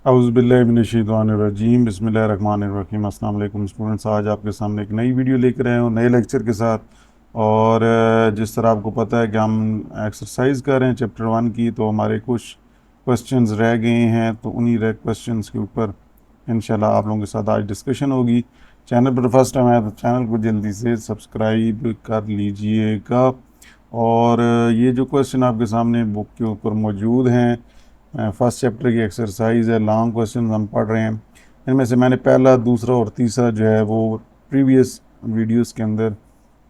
औज़ुबिल्लाहिमिनश्शैतानिर्रजीम बिस्मिल्लाहिर्रहमानिर्रहीम। अस्सलाम वालेकुम स्टूडेंट्स, आज आपके सामने एक नई वीडियो लेकर आए हूँ नए लेक्चर के साथ। और जिस तरह आपको पता है कि हम एक्सरसाइज कर रहे हैं चैप्टर 1 की, तो हमारे कुछ क्वेश्चंस रह गए हैं, तो उन्हीं रह क्वेश्चंस के ऊपर इंशाल्लाह आप लोगों के साथ आज डिस्कशन होगी। चैनल पर फर्स्ट टाइम आया तो चैनल को जल्दी से सब्सक्राइब कर लीजिएगा। और ये जो क्वेश्चन आपके सामने बुक के ऊपर मौजूद हैं, फर्स्ट चैप्टर की एक्सरसाइज है, लॉन्ग क्वेश्चन हम पढ़ रहे हैं। इनमें से मैंने पहला, दूसरा और तीसरा जो है वो प्रीवियस वीडियोस के अंदर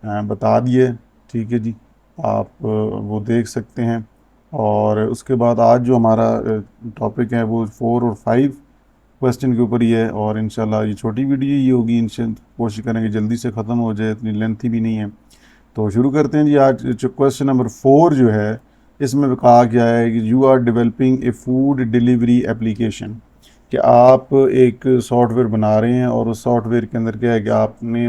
बता दिए। ठीक है जी, आप वो देख सकते हैं। और उसके बाद आज जो हमारा टॉपिक है वो 4 और 5 क्वेश्चन के ऊपर ही है। और इंशाल्लाह ये छोटी वीडियो ही होगी, इंशाल्लाह कोशिश करेंगे जल्दी से ख़त्म हो जाए, इतनी लेंथी भी नहीं है। तो शुरू करते हैं जी। आज जो क्वेश्चन नंबर 4 जो है, इसमें कहा गया है कि you are developing a food delivery application, कि आप एक सॉफ्टवेयर बना रहे हैं और उस सॉफ्टवेयर के अंदर क्या है कि आपने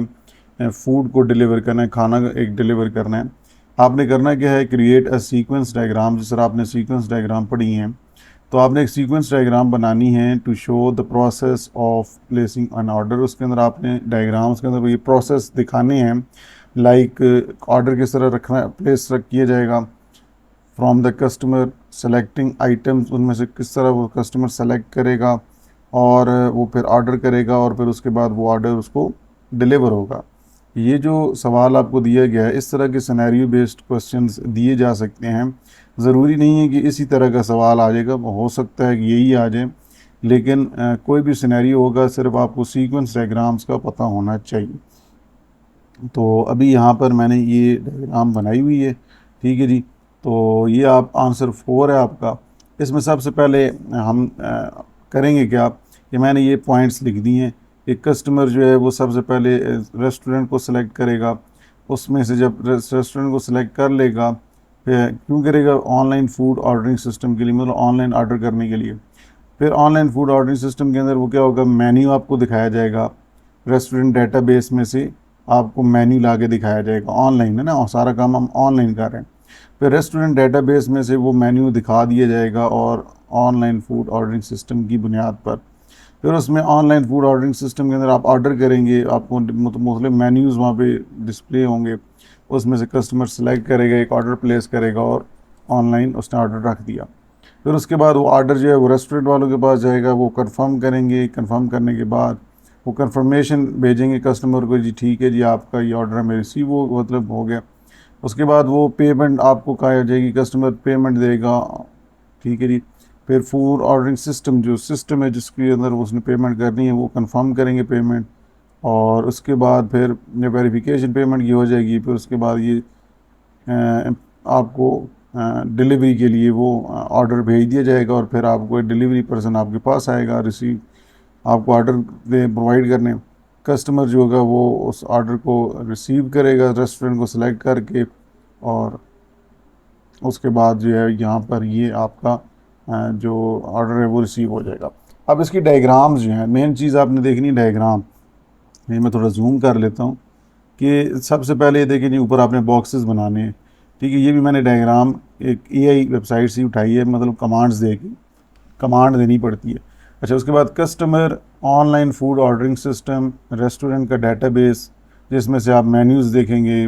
फूड को डिलीवर करना है, खाना एक डिलीवर करना है। आपने करना क्या है, क्रिएट अ सीक्वेंस डायग्राम। जिस तरह आपने सीक्वेंस डायग्राम पढ़ी हैं, तो आपने एक सीक्वेंस डायग्राम बनानी है to show the process of placing an order. उसके अंदर आपने डायग्राम्स के अंदर ये प्रोसेस दिखाने हैं, लाइक ऑर्डर किस तरह रखना किया जाएगा, from the customer selecting items, उनमें से किस तरह वो कस्टमर सेलेक्ट करेगा और वो फिर ऑर्डर करेगा, और फिर उसके बाद वो ऑर्डर उसको डिलीवर होगा। ये जो सवाल आपको दिया गया है, इस तरह के सिनेरियो बेस्ड क्वेश्चंस दिए जा सकते हैं। ज़रूरी नहीं है कि इसी तरह का सवाल आ जाएगा, हो सकता है कि यही आ जाए, लेकिन कोई भी सिनेरियो होगा, सिर्फ आपको सीक्वेंस डायग्राम्स का पता होना चाहिए। तो अभी यहाँ पर मैंने ये डायग्राम बनाई हुई है। ठीक है जी, तो ये आप आंसर 4 है आपका। इसमें सबसे पहले हम करेंगे क्या, कि मैंने ये पॉइंट्स लिख दिए हैं। एक कस्टमर जो है वो सबसे पहले रेस्टोरेंट को सिलेक्ट करेगा। उसमें से जब रेस्टोरेंट को सिलेक्ट कर लेगा, फिर क्यों करेगा, ऑनलाइन फूड ऑर्डरिंग सिस्टम के लिए, मतलब ऑनलाइन ऑर्डर करने के लिए। फिर ऑनलाइन फूड ऑर्डरिंग सिस्टम के अंदर वो क्या होगा, मेन्यू आपको दिखाया जाएगा। रेस्टोरेंट डेटाबेस में से आपको मेन्यू ला के दिखाया जाएगा। ऑनलाइन है ना, और सारा काम हम ऑनलाइन कर रहे हैं। फिर रेस्टोरेंट डेटाबेस में से वो मेन्यू दिखा दिया जाएगा, और ऑनलाइन फूड ऑर्डरिंग सिस्टम की बुनियाद पर फिर उसमें ऑनलाइन फूड ऑर्डरिंग सिस्टम के अंदर आप ऑर्डर करेंगे। आपको मुख्तलिफ मेन्यूज़ वहाँ पे डिस्प्ले होंगे, उसमें से कस्टमर सेलेक्ट करेगा, एक ऑर्डर प्लेस करेगा और ऑनलाइन उसने ऑर्डर रख दिया। फिर उसके बाद वो ऑर्डर जो है वो रेस्टोरेंट वालों के पास जाएगा, वो कंफर्म करेंगे। कंफर्म करने के बाद वो कंफर्मेशन भेजेंगे कस्टमर को, जी ठीक है जी, आपका ये ऑर्डर हमें रिसीव हो, मतलब हो गया। उसके बाद वो पेमेंट आपको कहा जाएगी, कस्टमर पेमेंट देगा। ठीक है जी। फिर फूड ऑर्डरिंग सिस्टम, जो सिस्टम है जिसके अंदर उसने पेमेंट करनी है, वो कंफर्म करेंगे पेमेंट। और उसके बाद फिर वेरिफिकेशन पेमेंट की हो जाएगी। फिर उसके बाद ये आपको डिलीवरी के लिए वो ऑर्डर भेज दिया जाएगा, और फिर आपको डिलीवरी पर्सन आपके पास आएगा, रिसीव आपको ऑर्डर दे प्रोवाइड करने। कस्टमर जो होगा वो उस ऑर्डर को रिसीव करेगा रेस्टोरेंट को सिलेक्ट करके, और उसके बाद जो है यहाँ पर ये आपका जो ऑर्डर है वो रिसीव हो जाएगा। अब इसकी डायग्राम्स जो हैं, मेन चीज़ आपने देखनी है डायग्राम। ये मैं थोड़ा जूम कर लेता हूँ कि सबसे पहले ये देखिए जी, ऊपर आपने बॉक्सेस बनाने हैं। ठीक है, ये भी मैंने डायग्राम एक एआई वेबसाइट से उठाई है, मतलब कमांड्स दे के कमांड देनी पड़ती है। अच्छा, उसके बाद customer online food ordering system, restaurant का डेटाबेस जिसमें से आप मेन्यूज़ देखेंगे,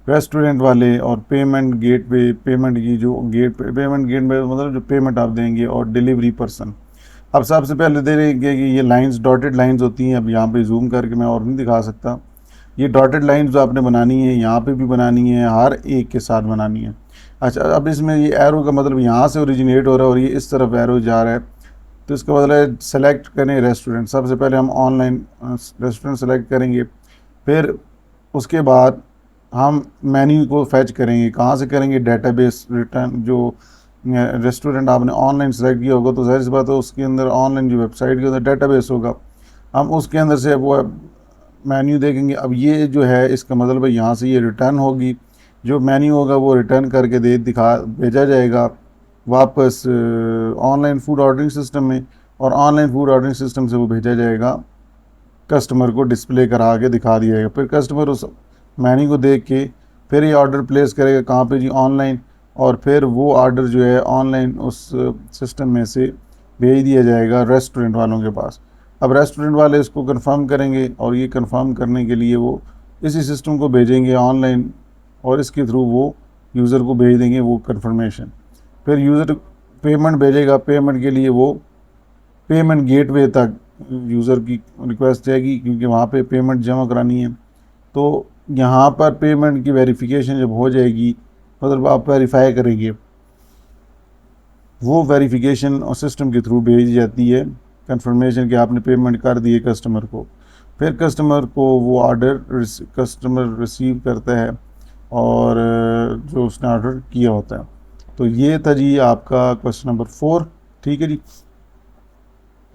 रेस्टोरेंट वाले, और पेमेंट गेट पे, पेमेंट की जो गेट पे, पेमेंट गेट में मतलब जो पेमेंट आप देंगे, और डिलीवरी पर्सन। अब सबसे पहले देखेंगे कि ये लाइंस डॉटेड लाइंस होती हैं। अब यहाँ पे जूम करके मैं और नहीं दिखा सकता। ये डॉटेड लाइंस जो आपने बनानी है, यहाँ पे भी बनानी है, हर एक के साथ बनानी है। अच्छा, अब इसमें ये एरो का मतलब यहाँ से ओरिजिनेट हो रहा है और ये इस तरफ एरो जा रहा है, तो इसका मतलब है सेलेक्ट करें रेस्टोरेंट। सबसे पहले हम ऑनलाइन रेस्टोरेंट सेलेक्ट करेंगे। फिर उसके बाद हम मेन्यू को फैच करेंगे। कहाँ से करेंगे, डेटाबेस रिटर्न। जो रेस्टोरेंट आपने ऑनलाइन सेलेक्ट किया होगा, तो जाहिर सी बात है उसके अंदर ऑनलाइन जो वेबसाइट के अंदर डेटाबेस होगा, हम उसके अंदर से वो मेन्यू देखेंगे। अब ये जो है, इसका मतलब है यहाँ से ये रिटर्न होगी। जो मेन्यू होगा वो रिटर्न करके भेजा जाएगा वापस ऑनलाइन फूड ऑर्डरिंग सिस्टम में, और ऑनलाइन फूड ऑर्डरिंग सिस्टम से वो भेजा जाएगा कस्टमर को, डिस्प्ले करा के दिखा दिया जाएगा। फिर कस्टमर उस मेन्यू को देख के फिर ये ऑर्डर प्लेस करेगा, कहाँ पे जी, ऑनलाइन। और फिर वो ऑर्डर जो है ऑनलाइन उस सिस्टम में से भेज दिया जाएगा रेस्टोरेंट वालों के पास। अब रेस्टोरेंट वाले इसको कंफर्म करेंगे और ये कंफर्म करने के लिए वो इसी सिस्टम को भेजेंगे ऑनलाइन और इसके थ्रू वो यूज़र को भेज देंगे वो कंफर्मेशन। फिर यूज़र पेमेंट भेजेगा, पेमेंट के लिए वो पेमेंट गेटवे तक यूज़र की रिक्वेस्ट जाएगी क्योंकि वहाँ पे पेमेंट जमा करानी है। तो यहाँ पर पेमेंट की वेरिफिकेशन जब हो जाएगी, मतलब आप वेरीफाई करेंगे, वो वेरिफिकेशन और सिस्टम के थ्रू भेजी जाती है कंफर्मेशन कि आपने पेमेंट कर दी है कस्टमर को। फिर कस्टमर को वो ऑर्डर कस्टमर रिसीव करता है और जो उसने ऑर्डर किया होता है। तो ये था जी आपका क्वेश्चन नंबर 4। ठीक है जी।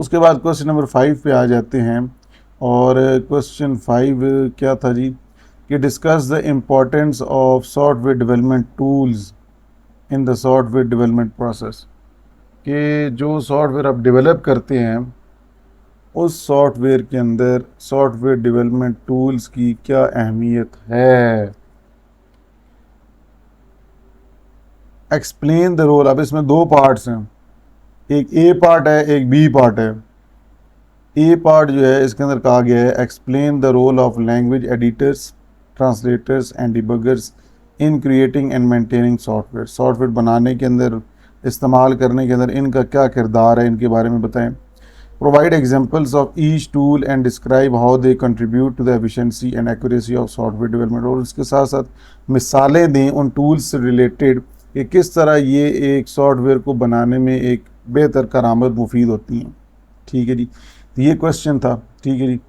उसके बाद क्वेश्चन नंबर 5 पे आ जाते हैं और क्वेश्चन 5 क्या था जी कि discuss the importance of software development tools in the software development process, कि जो सॉफ्टवेयर आप डेवलप करते हैं उस सॉफ्टवेयर के अंदर सॉफ्टवेयर डेवलपमेंट टूल्स की क्या अहमियत है। Explain the role. अब इसमें दो पार्ट्स हैं, एक ए पार्ट है एक बी पार्ट है। ए पार्ट जो है इसके अंदर कहा गया है explain the role of language editors, translators and debuggers in creating and maintaining software. Software बनाने के अंदर, इस्तेमाल करने के अंदर इनका क्या किरदार है, इनके बारे में बताएं। Provide examples of each tool and describe how they contribute to the efficiency and accuracy of software development. और इसके साथ साथ मिसालें दें उन टूल्स से रिलेटेड कि किस तरह ये एक सॉफ्टवेयर को बनाने में एक बेहतर करामद मुफीद होती हैं। ठीक है जी। तो ये क्वेश्चन था। ठीक है जी।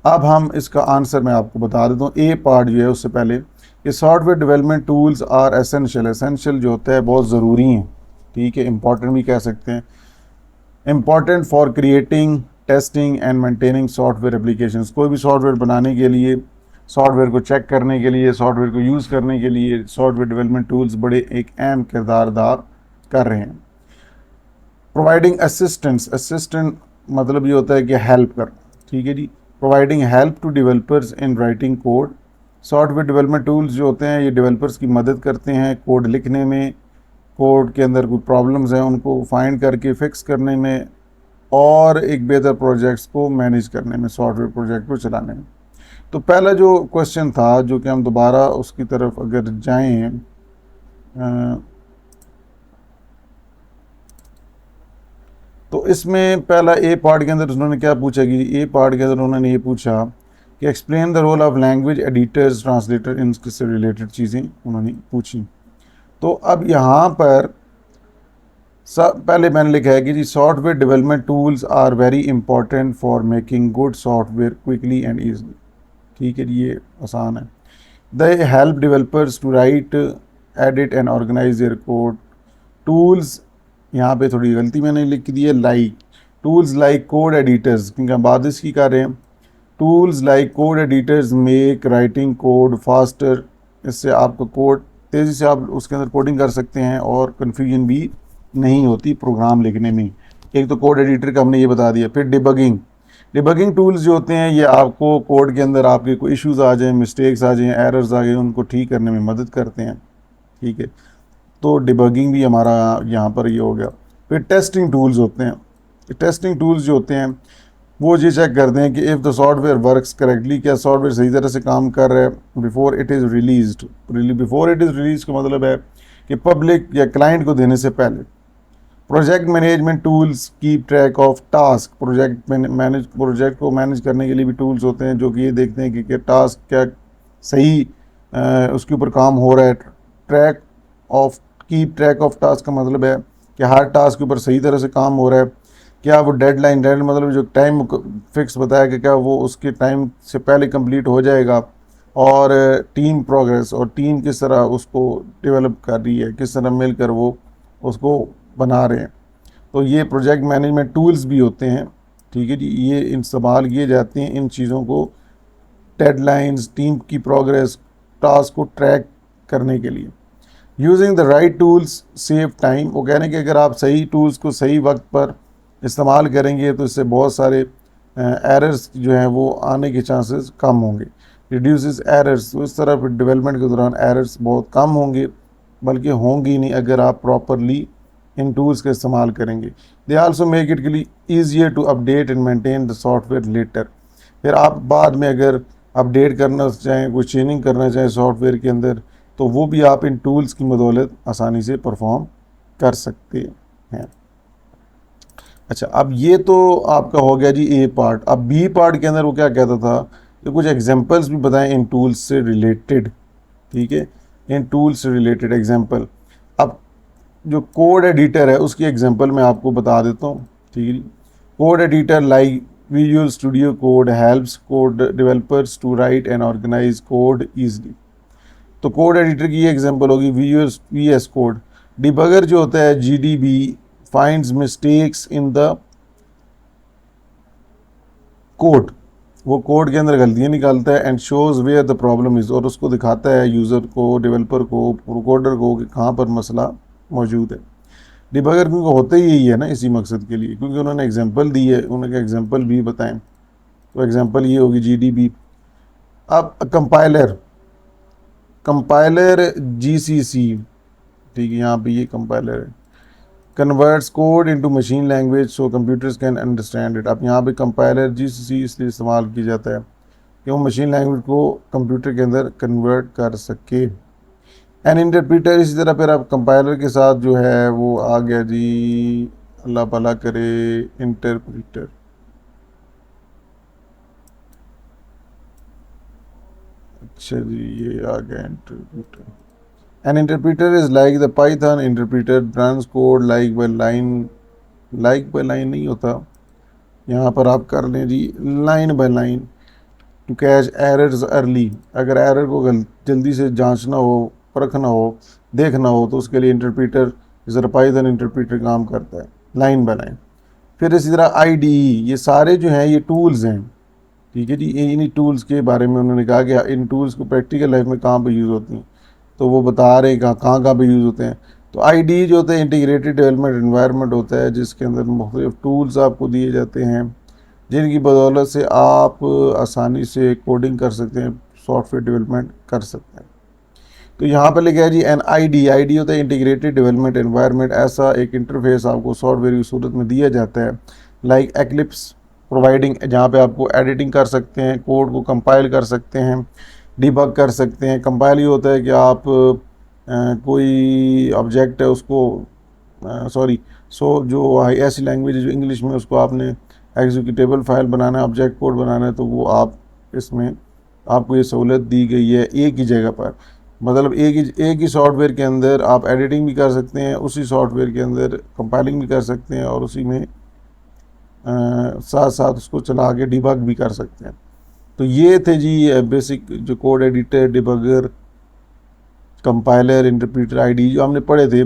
अब हम इसका आंसर मैं आपको बता देता हूँ। ए पार्ट जो है उससे पहले कि software development tools are essential. Essential जो होता है बहुत ज़रूरी हैं। ठीक है, इंपॉर्टेंट भी कह सकते हैं। Important for creating, testing and maintaining software applications. कोई भी सॉफ्टवेयर बनाने के लिए, सॉफ्टवेयर को चेक करने के लिए, सॉफ्टवेयर को यूज़ करने के लिए सॉफ्टवेयर डेवलपमेंट टूल्स बड़े एक अहम किरदार अदा कर रहे हैं। Providing assistance. असिस्टेंट मतलब ये होता है कि हेल्प करना। ठीक है जी। Providing help to developers in writing code. Software development tools जो होते हैं ये डेवलपर्स की मदद करते हैं कोड लिखने में, कोड के अंदर कोई प्रॉब्लम्स हैं उनको फाइंड करके फिक्स करने में और एक बेहतर प्रोजेक्ट्स को मैनेज करने में, सॉफ्टवेयर प्रोजेक्ट को चलाने में। तो पहला जो क्वेश्चन था जो कि हम दोबारा उसकी तरफ अगर जाएं, तो इसमें पहला ए पार्ट के अंदर उन्होंने क्या पूछा कि ए पार्ट के अंदर उन्होंने ये पूछा कि explain the role of language editors, translator, इनसे रिलेटेड चीज़ें उन्होंने पूछी। तो अब यहाँ पर पहले मैंने लिखा है कि जी software development tools are very important for making good software quickly and easily. ठीक है, ये आसान है। They help developers to write, edit and organise their code. Tools, यहाँ पे थोड़ी गलती मैंने लिख दी है, like tools like code editors, क्योंकि हम बात इसकी कर रहे हैं। Tools like code editors make writing code faster. इससे आपका कोड तेज़ी से आप उसके अंदर कोडिंग कर सकते हैं और कन्फ्यूजन भी नहीं होती प्रोग्राम लिखने में। एक तो कोड एडिटर का हमने ये बता दिया। फिर डिबगिंग। डिबगिंग टूल्स जो होते हैं ये आपको कोड के अंदर आपके कोई इश्यूज़ आ जाएँ, मिस्टेक्स आ जाएँ, एरर्स आ गए, उनको ठीक करने में मदद करते हैं। ठीक है, तो डिबगिंग भी हमारा यहाँ पर ये हो गया। फिर टेस्टिंग टूल्स होते हैं। टेस्टिंग टूल्स जो होते हैं वो ये चेक करते हैं कि if the software works correctly, क्या सॉफ्टवेयर सही तरह से काम कर रहा है before it is released. Before it is release का मतलब है कि पब्लिक या क्लाइंट को देने से पहले। Project management tools keep track of task. Project को मैनेज करने के लिए भी टूल्स होते हैं जो कि ये देखते हैं कि टास्क क्या सही उसके ऊपर काम हो रहा है। Track of, keep track of task का मतलब है कि हर टास्क के ऊपर सही तरह से काम हो रहा है, क्या वो डेडलाइन मतलब जो टाइम फिक्स बताया कि क्या वो उसके टाइम से पहले कंप्लीट हो जाएगा, और टीम प्रोग्रेस और टीम किस तरह उसको डेवलप कर रही है, किस तरह मिलकर वो उसको बना रहे हैं। तो ये प्रोजेक्ट मैनेजमेंट टूल्स भी होते हैं। ठीक है जी, ये इस्तेमाल किए जाते हैं इन चीज़ों को, डेडलाइंस, टीम की प्रोग्रेस, टास्क को ट्रैक करने के लिए। Using the right tools save time. वो कह रहे हैं कि अगर आप सही टूल्स को सही वक्त पर इस्तेमाल करेंगे तो इससे बहुत सारे एरर्स जो हैं वो आने के चांसेस कम होंगे। रिड्यूसेस एरर्स, तो इस तरह डेवलपमेंट के दौरान एरर्स बहुत कम होंगे, बल्कि होंगी नहीं अगर आप प्रॉपरली इन टूल्स का इस्तेमाल करेंगे। They also make it easier to update and maintain the software later. फिर आप बाद में अगर अपडेट करना चाहें, कोई चेंजिंग करना चाहें सॉफ्टवेयर के अंदर, तो वो भी आप इन टूल्स की बदौलत आसानी से परफॉर्म कर सकते हैं। अच्छा, अब ये तो आपका हो गया जी ए पार्ट। अब बी पार्ट के अंदर वो क्या कहता था कि कुछ एग्जांपल्स भी बताएं इन टूल्स से रिलेटेड। ठीक है, इन टूल्स से रिलेटेड एग्जांपल। अब जो कोड एडिटर है उसकी एग्जांपल मैं आपको बता देता हूँ। ठीक है, code editor like Visual Studio code helps code developers to write and organise code easily. तो कोड एडिटर की ये एग्जांपल होगी वीएस वीएस कोड। डिबगर जो होता है GDB finds mistakes in the code, वो कोड के अंदर गलतियाँ निकालता है and shows where the problem is, और उसको दिखाता है यूज़र को, डेवलपर को, कोडर को कि कहाँ पर मसला मौजूद है। डिबगर क्योंकि होता ही यही है ना इसी मकसद के लिए, क्योंकि उन्होंने एग्जांपल दी है, उन्होंने एग्जांपल भी बताएं। तो एग्जांपल ये होगी जीडीबी। अब कंपाइलर, कंपाइलर जीसीसी, ठीक है, यहाँ पे ये कंपाइलर है, converts code into machine language so computers can understand it. अब यहाँ पे कंपाइलर जीसीसी इसलिए इस्तेमाल किया जाता है कि वो मशीन लैंग्वेज को कंप्यूटर के अंदर कन्वर्ट कर सके। एन इंटरप्रीटर, इसी तरह फिर अब कंपाइलर के साथ जो है वो आ गया जी, अल्लाह भला करे, इंटरप्रीटर। अच्छा जी, ये आ गया interpreter. An interpreter is like the Python interpreter runs code like by line नहीं होता, यहाँ पर आप कर लें जी line by line. To catch errors early, अगर एरर को जल्दी से जांचना हो, परखना हो, देखना हो, तो उसके लिए इंटरप्रीटर जरा पाइथन इंटरप्रीटर काम करता है लाइन बाय लाइन। फिर इसी तरह IDE, ये सारे जो हैं ये टूल्स हैं। ठीक है जी, इन्हीं टूल्स के बारे में उन्होंने कहा कि इन टूल्स को प्रैक्टिकल लाइफ में कहाँ पर यूज़ होती हैं, तो वो बता रहे कहाँ कहाँ पे यूज़ होते हैं। तो IDE जो होता है इंटीग्रेटेड डेवलपमेंट एनवायरनमेंट होता है, जिसके अंदर मुख्तलिफ टूल्स आपको दिए जाते हैं जिनकी बदौलत से आप आसानी से कोडिंग कर सकते हैं, सॉफ्टवेयर डेवलपमेंट कर सकते हैं। तो यहाँ पर लिखा है जी NID होता है इंटीग्रेटेड डेवलपमेंट एनवायरनमेंट। ऐसा एक इंटरफेस आपको सॉफ्टवेयर की सूरत में दिया जाता है लाइक एक्लिप्स प्रोवाइडिंग, जहाँ पे आपको एडिटिंग कर सकते हैं, कोड को कंपाइल कर सकते हैं, डिबग कर सकते हैं। कंपाइल ये होता है कि आप कोई ऑब्जेक्ट है उसको जो ऐसी लैंग्वेज है जो इंग्लिश में, उसको आपने एग्जीक्यूटेबल फाइल बनाना है, ऑब्जेक्ट कोड बनाना है, तो वो आप इसमें आपको ये सहूलत दी गई है एक ही जगह पर। मतलब एक ही सॉफ्टवेयर के अंदर आप एडिटिंग भी कर सकते हैं, उसी सॉफ्टवेयर के अंदर कंपाइलिंग भी कर सकते हैं, और उसी में साथ साथ उसको चला के डिबग भी कर सकते हैं। तो ये थे जी बेसिक जो code editor, debugger, compiler, interpreter, IDE जो हमने पढ़े थे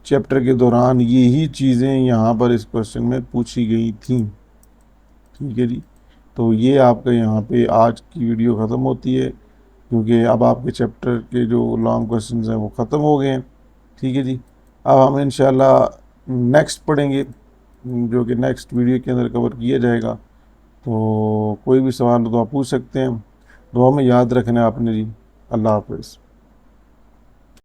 चैप्टर के दौरान। यही चीज़ें यहाँ पर इस क्वेश्चन में पूछी गई थी। ठीक है जी, तो ये आपका यहाँ पे आज की वीडियो ख़त्म होती है, क्योंकि अब आपके चैप्टर के जो लॉन्ग क्वेश्चंस हैं वो ख़त्म हो गए हैं। ठीक है जी, अब हम इंशाल्लाह नेक्स्ट पढ़ेंगे, जो कि नेक्स्ट वीडियो के अंदर कवर किया जाएगा। तो कोई भी सवाल हो तो आप पूछ सकते हैं। दुआ में याद रखना आपने जी। अल्लाह हाफ़िज़।